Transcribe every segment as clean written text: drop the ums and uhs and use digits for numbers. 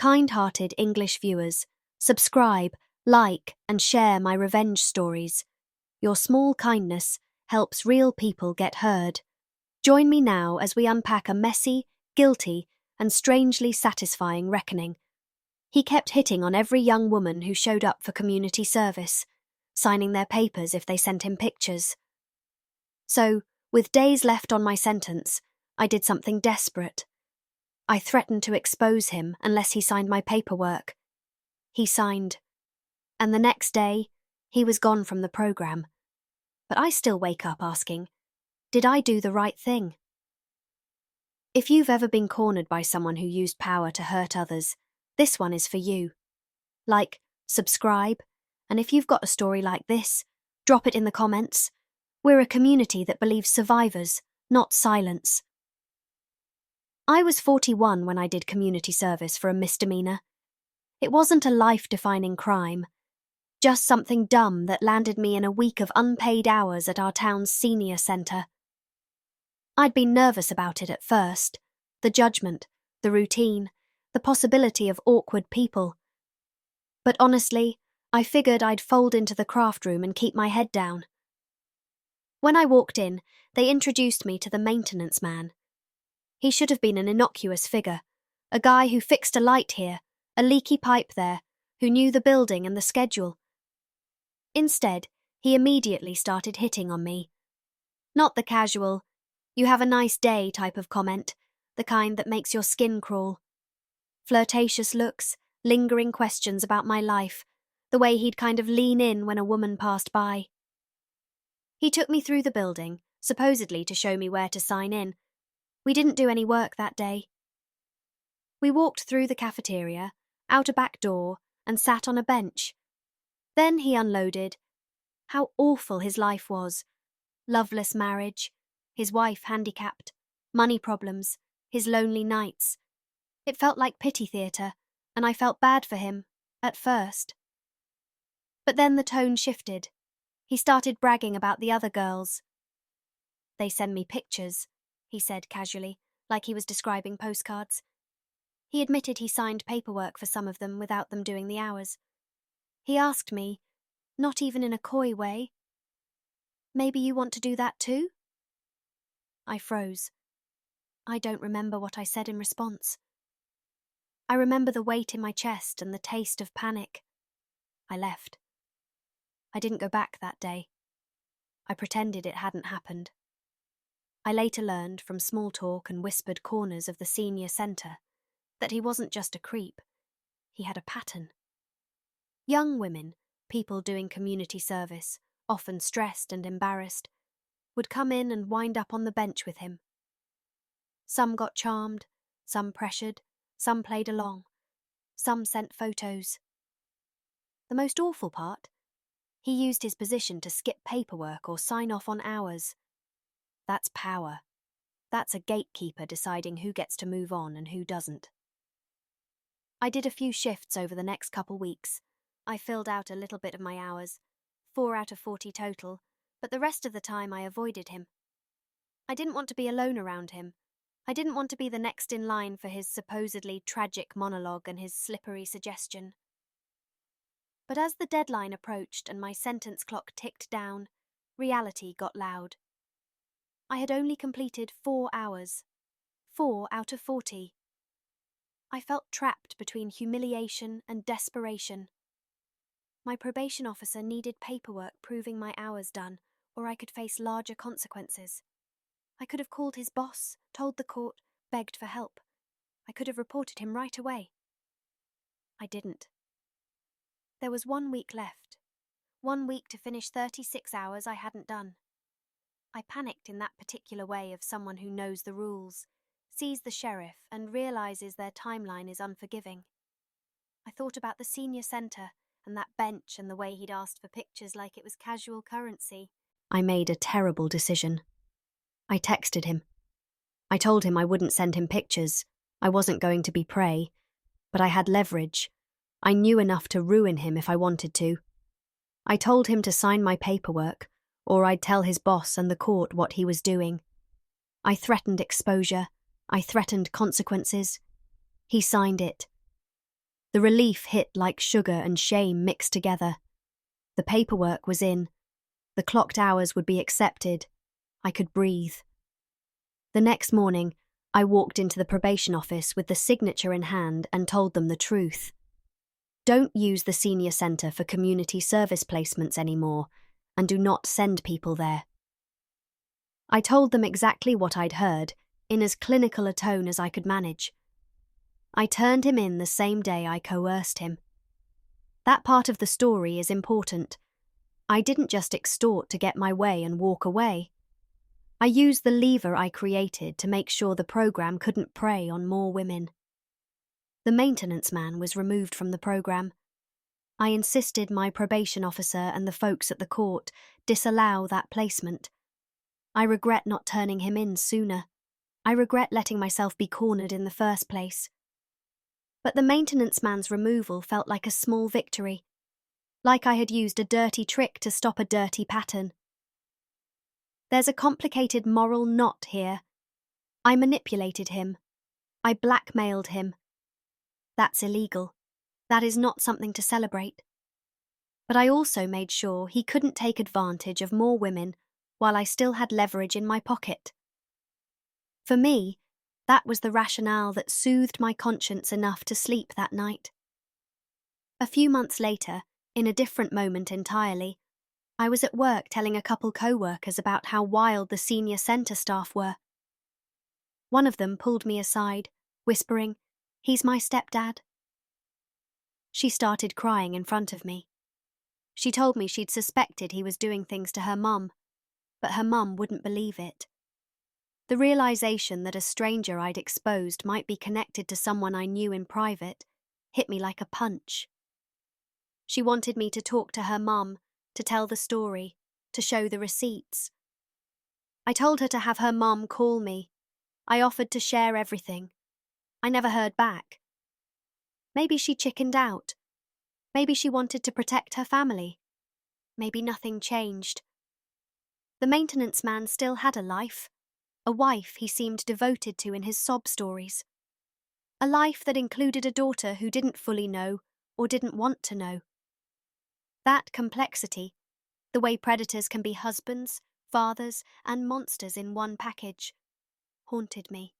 kind-hearted English viewers, subscribe, like, and share my revenge stories. Your small kindness helps real people get heard. Join me now as we unpack a messy, guilty, and strangely satisfying reckoning. He kept hitting on every young woman who showed up for community service, signing their papers if they sent him pictures. So, with days left on my sentence, I did something desperate. I threatened to expose him unless he signed my paperwork. He signed. And the next day, he was gone from the program. But I still wake up asking, did I do the right thing? If you've ever been cornered by someone who used power to hurt others, this one is for you. Like, subscribe, and if you've got a story like this, drop it in the comments. We're a community that believes survivors, not silence. I was 41 when I did community service for a misdemeanor. It wasn't a life-defining crime, just something dumb that landed me in a week of unpaid hours at our town's senior centre. I'd been nervous about it at first, the judgment, the routine, the possibility of awkward people. But honestly, I figured I'd fold into the craft room and keep my head down. When I walked in, they introduced me to the maintenance man. He should have been an innocuous figure, a guy who fixed a light here, a leaky pipe there, who knew the building and the schedule. Instead, he immediately started hitting on me. Not the casual, "you have a nice day" type of comment, the kind that makes your skin crawl. Flirtatious looks, lingering questions about my life, the way he'd kind of lean in when a woman passed by. He took me through the building, supposedly to show me where to sign in. We didn't do any work that day. We walked through the cafeteria, out a back door, and sat on a bench. Then he unloaded how awful his life was. Loveless marriage, his wife handicapped, money problems, his lonely nights. It felt like pity theatre, and I felt bad for him, at first. But then the tone shifted. He started bragging about the other girls. "They send me pictures," he said casually, like he was describing postcards. He admitted he signed paperwork for some of them without them doing the hours. He asked me, not even in a coy way, "Maybe you want to do that too?" I froze. I don't remember what I said in response. I remember the weight in my chest and the taste of panic. I left. I didn't go back that day. I pretended it hadn't happened. I later learned from small talk and whispered corners of the senior centre that he wasn't just a creep. He had a pattern. Young women, people doing community service, often stressed and embarrassed, would come in and wind up on the bench with him. Some got charmed, some pressured, some played along, some sent photos. The most awful part? He used his position to skip paperwork or sign off on hours. That's power. That's a gatekeeper deciding who gets to move on and who doesn't. I did a few shifts over the next couple weeks. I filled out a little bit of my hours, 4 out of 40 total, but the rest of the time I avoided him. I didn't want to be alone around him. I didn't want to be the next in line for his supposedly tragic monologue and his slippery suggestion. But as the deadline approached and my sentence clock ticked down, reality got loud. I had only completed 4 hours. 4 out of 40. I felt trapped between humiliation and desperation. My probation officer needed paperwork proving my hours done, or I could face larger consequences. I could have called his boss, told the court, begged for help. I could have reported him right away. I didn't. There was 1 week left. 1 week to finish 36 hours I hadn't done. I panicked in that particular way of someone who knows the rules, sees the sheriff, and realizes their timeline is unforgiving. I thought about the senior centre and that bench and the way he'd asked for pictures like it was casual currency. I made a terrible decision. I texted him. I told him I wouldn't send him pictures. I wasn't going to be prey, but I had leverage. I knew enough to ruin him if I wanted to. I told him to sign my paperwork, or I'd tell his boss and the court what he was doing. I threatened exposure. I threatened consequences. He signed it. The relief hit like sugar and shame mixed together. The paperwork was in. The clocked hours would be accepted. I could breathe. The next morning, I walked into the probation office with the signature in hand and told them the truth. Don't use the senior centre for community service placements anymore, and do not send people there. I told them exactly what I'd heard, in as clinical a tone as I could manage. I turned him in the same day I coerced him. That part of the story is important. I didn't just extort to get my way and walk away. I used the lever I created to make sure the program couldn't prey on more women. The maintenance man was removed from the program. I insisted my probation officer and the folks at the court disallow that placement. I regret not turning him in sooner. I regret letting myself be cornered in the first place. But the maintenance man's removal felt like a small victory, like I had used a dirty trick to stop a dirty pattern. There's a complicated moral knot here. I manipulated him. I blackmailed him. That's illegal. That is not something to celebrate. But I also made sure he couldn't take advantage of more women while I still had leverage in my pocket. For me, that was the rationale that soothed my conscience enough to sleep that night. A few months later, in a different moment entirely, I was at work telling a couple co-workers about how wild the senior centre staff were. One of them pulled me aside, whispering, "He's my stepdad." She started crying in front of me. She told me she'd suspected he was doing things to her mum, but her mum wouldn't believe it. The realization that a stranger I'd exposed might be connected to someone I knew in private hit me like a punch. She wanted me to talk to her mum, to tell the story, to show the receipts. I told her to have her mum call me. I offered to share everything. I never heard back. Maybe she chickened out. Maybe she wanted to protect her family. Maybe nothing changed. The maintenance man still had a life, a wife he seemed devoted to in his sob stories. A life that included a daughter who didn't fully know or didn't want to know. That complexity, the way predators can be husbands, fathers, and monsters in one package, haunted me.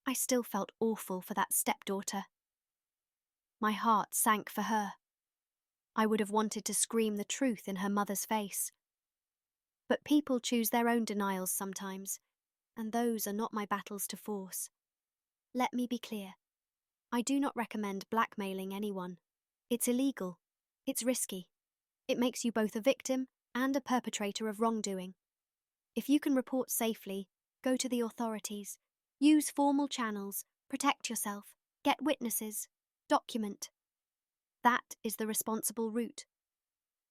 I still felt awful for that stepdaughter. My heart sank for her. I would have wanted to scream the truth in her mother's face. But people choose their own denials sometimes, and those are not my battles to force. Let me be clear. I do not recommend blackmailing anyone. It's illegal. It's risky. It makes you both a victim and a perpetrator of wrongdoing. If you can report safely, go to the authorities. Use formal channels. Protect yourself. Get witnesses. Document. That is the responsible route.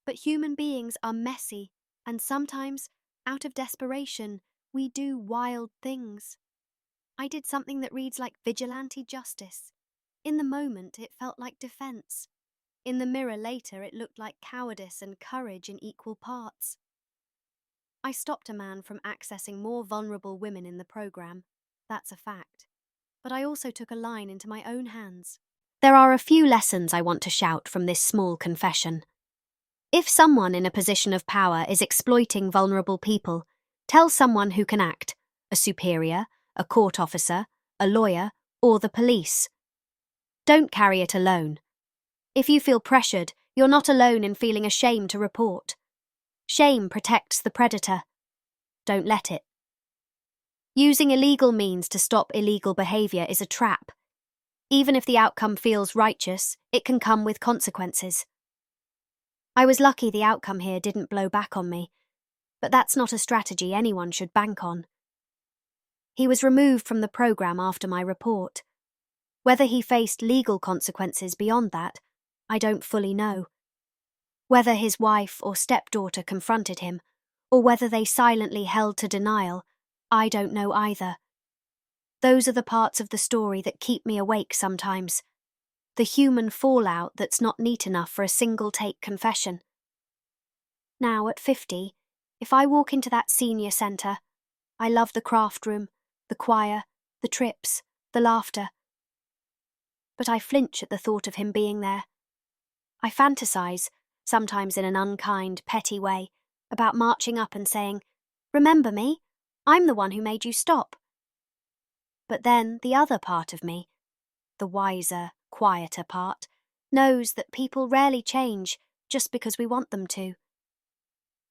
But human beings are messy, and sometimes, out of desperation, we do wild things. I did something that reads like vigilante justice. In the moment, it felt like defense. In the mirror later, it looked like cowardice and courage in equal parts. I stopped a man from accessing more vulnerable women in the program. That's a fact. But I also took a line into my own hands. There are a few lessons I want to shout from this small confession. If someone in a position of power is exploiting vulnerable people, tell someone who can act, a superior, a court officer, a lawyer, or the police. Don't carry it alone. If you feel pressured, you're not alone in feeling ashamed to report. Shame protects the predator. Don't let it. Using illegal means to stop illegal behaviour is a trap. Even if the outcome feels righteous, it can come with consequences. I was lucky the outcome here didn't blow back on me, but that's not a strategy anyone should bank on. He was removed from the program after my report. Whether he faced legal consequences beyond that, I don't fully know. Whether his wife or stepdaughter confronted him, or whether they silently held to denial, I don't know either. Those are the parts of the story that keep me awake sometimes. The human fallout that's not neat enough for a single-take confession. Now, at 50, if I walk into that senior centre, I love the craft room, the choir, the trips, the laughter. but I flinch at the thought of him being there. I fantasize, sometimes in an unkind, petty way, about marching up and saying, "Remember me? I'm the one who made you stop." But then the other part of me, the wiser, quieter part, knows that people rarely change just because we want them to.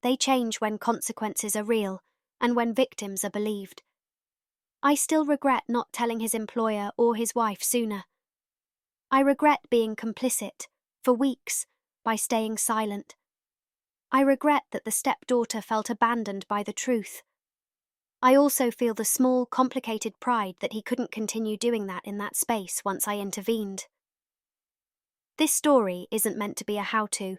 They change when consequences are real and when victims are believed. I still regret not telling his employer or his wife sooner. I regret being complicit, for weeks, by staying silent. I regret that the stepdaughter felt abandoned by the truth. I also feel the small, complicated pride that he couldn't continue doing that in that space once I intervened. This story isn't meant to be a how-to.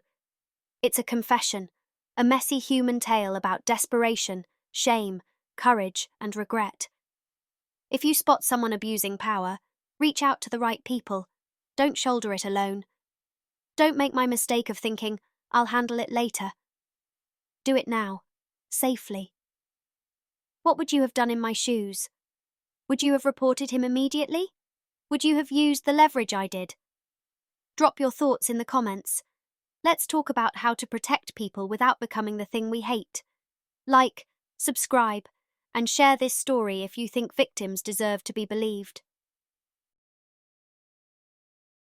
It's a confession, a messy human tale about desperation, shame, courage, and regret. If you spot someone abusing power, reach out to the right people. Don't shoulder it alone. Don't make my mistake of thinking, "I'll handle it later." Do it now, safely. What would you have done in my shoes? Would you have reported him immediately? Would you have used the leverage I did? Drop your thoughts in the comments. Let's talk about how to protect people without becoming the thing we hate. Like, subscribe, and share this story if you think victims deserve to be believed.